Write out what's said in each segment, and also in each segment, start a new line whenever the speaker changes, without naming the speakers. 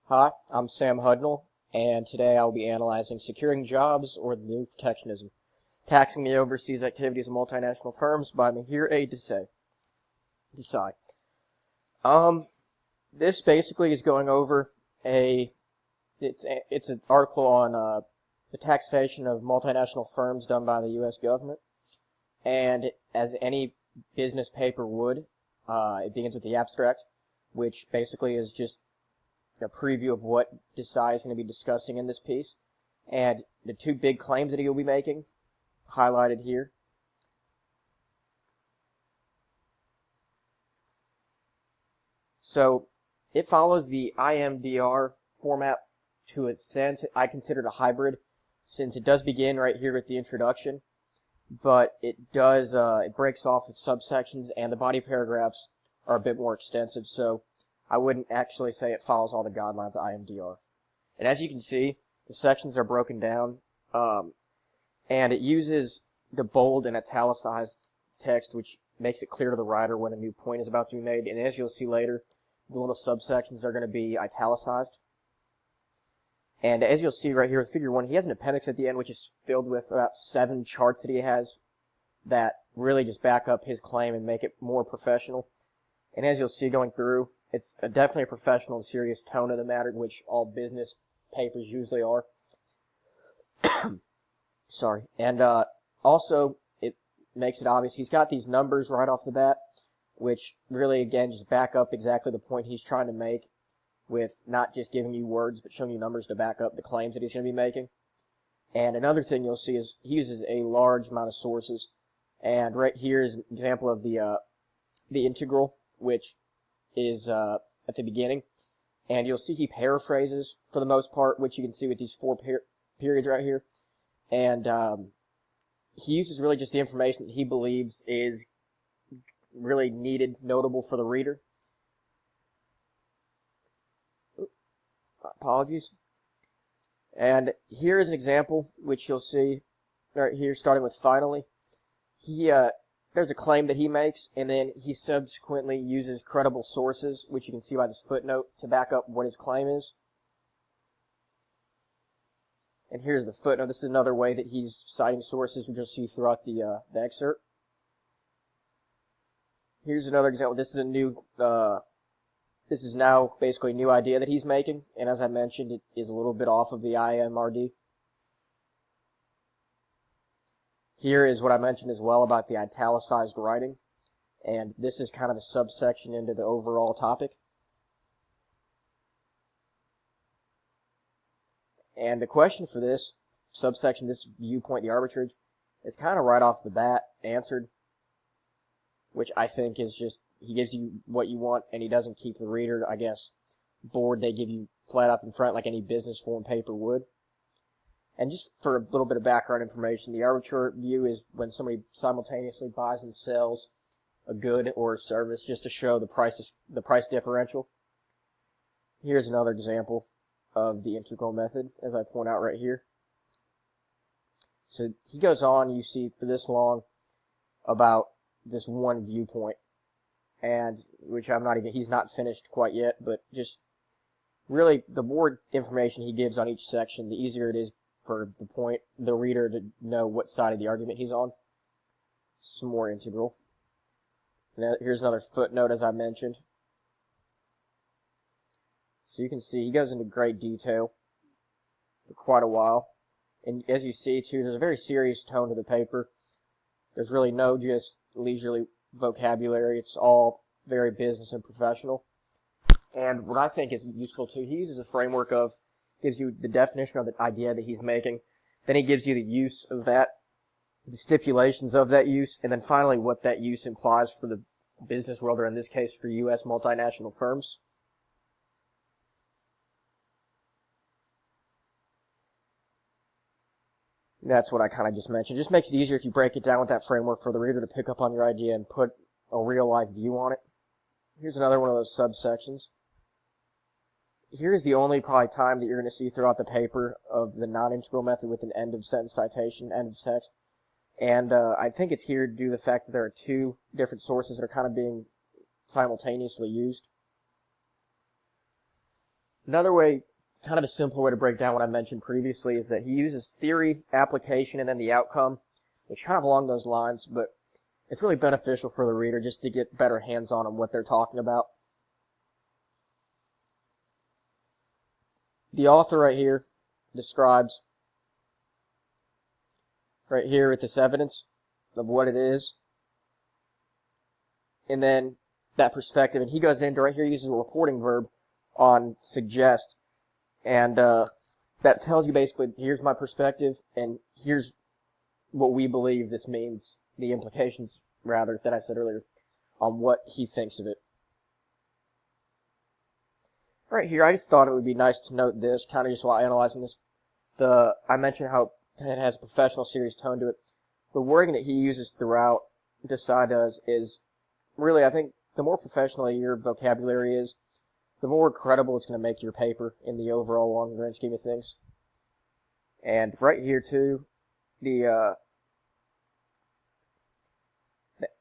Hi, I'm Sam Hudnall, and today I will be analyzing securing jobs or the new protectionism, taxing the overseas activities of multinational firms by Mahir A. Desai. This basically is going over it's an article on the taxation of multinational firms done by the U.S. government, and as any business paper would, it begins with the abstract, which basically is just a preview of what Desai is going to be discussing in this piece, and the two big claims that he'll be making, highlighted here. So it follows the IMDR format to a sense. I consider it a hybrid, since it does begin right here with the introduction, but it breaks off with subsections, and the body paragraphs are a bit more extensive, so I wouldn't actually say it follows all the guidelines of IMDR. And as you can see, the sections are broken down, and it uses the bold and italicized text, which makes it clear to the writer when a new point is about to be made. And as you'll see later, the little subsections are going to be italicized. And as you'll see right here with Figure 1, he has an appendix at the end, which is filled with about 7 charts that he has that really just back up his claim and make it more professional. And as you'll see going through, it's definitely a professional and serious tone of the matter, which all business papers usually are. Sorry. And also, it makes it obvious he's got these numbers right off the bat, which really, again, just back up exactly the point he's trying to make, with not just giving you words, but showing you numbers to back up the claims that he's going to be making. And another thing you'll see is he uses a large amount of sources. And right here is an example of the integral, which is at the beginning, and you'll see he paraphrases for the most part, which you can see with these 4 periods right here, and he uses really just the information that he believes is really needed, notable for the reader. Apologies. And here is an example, which you'll see right here, starting with finally. There's a claim that he makes, and then he subsequently uses credible sources, which you can see by this footnote, to back up what his claim is. And here's the footnote. This is another way that he's citing sources, which you'll see throughout the excerpt. Here's another example. This is now basically a new idea that he's making, and as I mentioned, it is a little bit off of the IMRD. Here is what I mentioned as well about the italicized writing, and this is kind of a subsection into the overall topic. And the question for this subsection, this viewpoint, the arbitrage, is kind of right off the bat answered, which I think is just, he gives you what you want, and he doesn't keep the reader, I guess, bored. They give you flat up in front like any business form paper would. And just for a little bit of background information, the arbitrage view is when somebody simultaneously buys and sells a good or a service just to show the price differential. Here's another example of the integral method, as I point out right here. So he goes on, you see, for this long about this one viewpoint, and which he's not finished quite yet, but just really the more information he gives on each section, the easier it is for the reader to know what side of the argument he's on. Some more integral. Now, here's another footnote, as I mentioned. So you can see he goes into great detail for quite a while. And as you see, too, there's a very serious tone to the paper. There's really no just leisurely vocabulary. It's all very business and professional. And what I think is useful, too, he uses a framework of, gives you the definition of the idea that he's making, then he gives you the use of that, the stipulations of that use, and then finally what that use implies for the business world, or in this case for U.S. multinational firms. That's what I kind of just mentioned. It just makes it easier if you break it down with that framework for the reader to pick up on your idea and put a real-life view on it. Here's another one of those subsections. Here's the only probably time that you're going to see throughout the paper of the non-integral method with an end of sentence citation, end of text. And I think it's here due to the fact that there are 2 different sources that are kind of being simultaneously used. Another way, kind of a simpler way to break down what I mentioned previously, is that he uses theory, application, and then the outcome, which kind of along those lines, but it's really beneficial for the reader just to get better hands-on on what they're talking about. The author right here describes right here with this evidence of what it is, and then that perspective, and he goes into right here, uses a reporting verb on suggest, and that tells you basically, here's my perspective, and here's what we believe this means, the implications, rather, that I said earlier, on what he thinks of it. Right here, I just thought it would be nice to note this, kind of just while analyzing this. I mentioned how it has a professional, serious tone to it. The wording that he uses throughout, Desai does, is really, I think, the more professional your vocabulary is, the more credible it's going to make your paper in the overall long grand scheme of things. And right here, too, the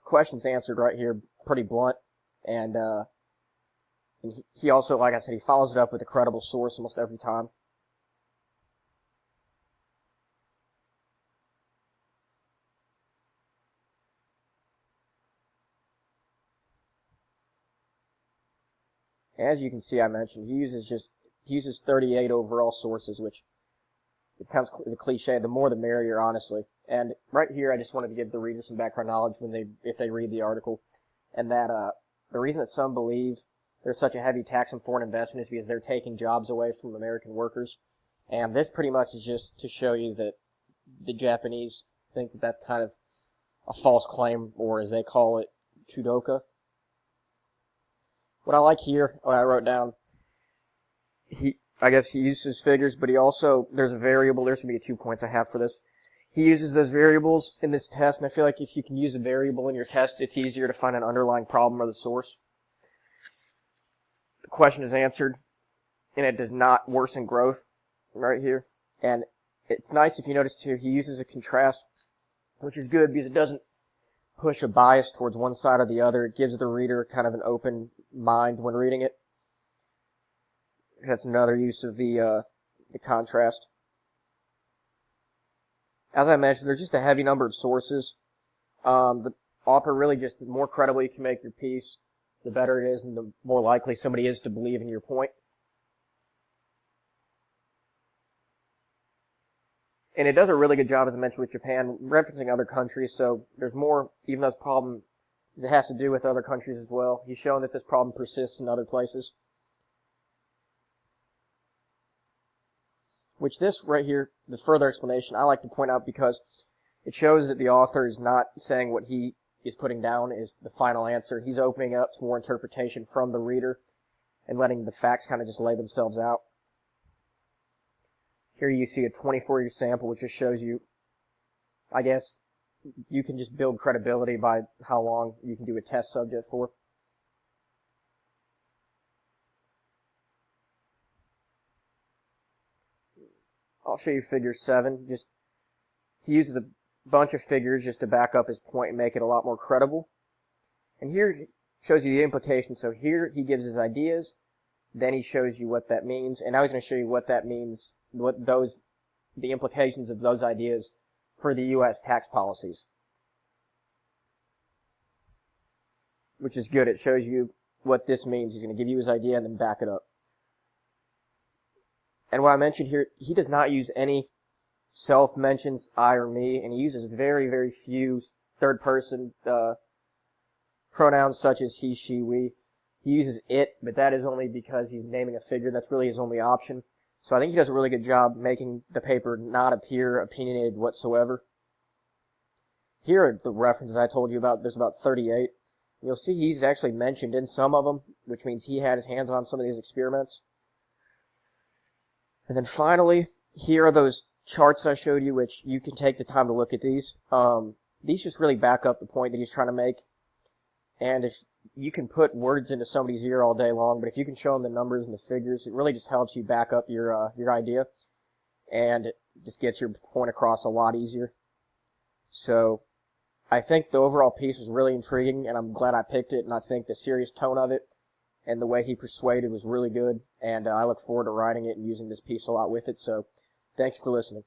question's answered right here pretty blunt, and he also, like I said, he follows it up with a credible source almost every time. As you can see, I mentioned, he uses 38 overall sources, which it sounds cliche. The more the merrier, honestly. And right here, I just wanted to give the reader some background knowledge if they read the article, and that the reason that some believe there's such a heavy tax on foreign investment is because they're taking jobs away from American workers. And this pretty much is just to show you that the Japanese think that that's kind of a false claim, or as they call it, Kudoka. What I like here, what I wrote down, I guess he uses figures, but he also, there's a variable, there's going to be 2 points I have for this. He uses those variables in this test, and I feel like if you can use a variable in your test, it's easier to find an underlying problem or the source. The question is answered, and it does not worsen growth, right here. And it's nice if you notice too, he uses a contrast, which is good because it doesn't push a bias towards one side or the other. It gives the reader kind of an open mind when reading it. That's another use of the contrast. As I mentioned, there's just a heavy number of sources. The author really just, the more credible you can make your piece, the better it is, and the more likely somebody is to believe in your point. And it does a really good job, as I mentioned, with Japan, referencing other countries, so there's more, even though this problem it has to do with other countries as well. He's shown that this problem persists in other places. Which this right here, the further explanation, I like to point out because it shows that the author is not saying what he is putting down is the final answer. He's opening up to more interpretation from the reader and letting the facts kind of just lay themselves out. Here you see a 24-year sample, which just shows you, I guess, you can just build credibility by how long you can do a test subject for. I'll show you figure 7. He uses a bunch of figures just to back up his point and make it a lot more credible. And here he shows you the implication. So here he gives his ideas, then he shows you what that means, and now he's going to show you what that means, the implications of those ideas for the U.S. tax policies. Which is good. It shows you what this means. He's going to give you his idea and then back it up. And what I mentioned here, he does not use any self-mentions, I or me, and he uses very, very few third-person pronouns such as he, she, we. He uses it, but that is only because he's naming a figure. That's really his only option. So I think he does a really good job making the paper not appear opinionated whatsoever. Here are the references I told you about. There's about 38. You'll see he's actually mentioned in some of them, which means he had his hands on some of these experiments. And then finally, here are those charts I showed you, which you can take the time to look at these. These just really back up the point that he's trying to make. And if you can put words into somebody's ear all day long, but if you can show them the numbers and the figures, it really just helps you back up your idea, and it just gets your point across a lot easier. So I think the overall piece was really intriguing, and I'm glad I picked it, and I think the serious tone of it and the way he persuaded was really good, and I look forward to writing it and using this piece a lot with it. So thank you for listening.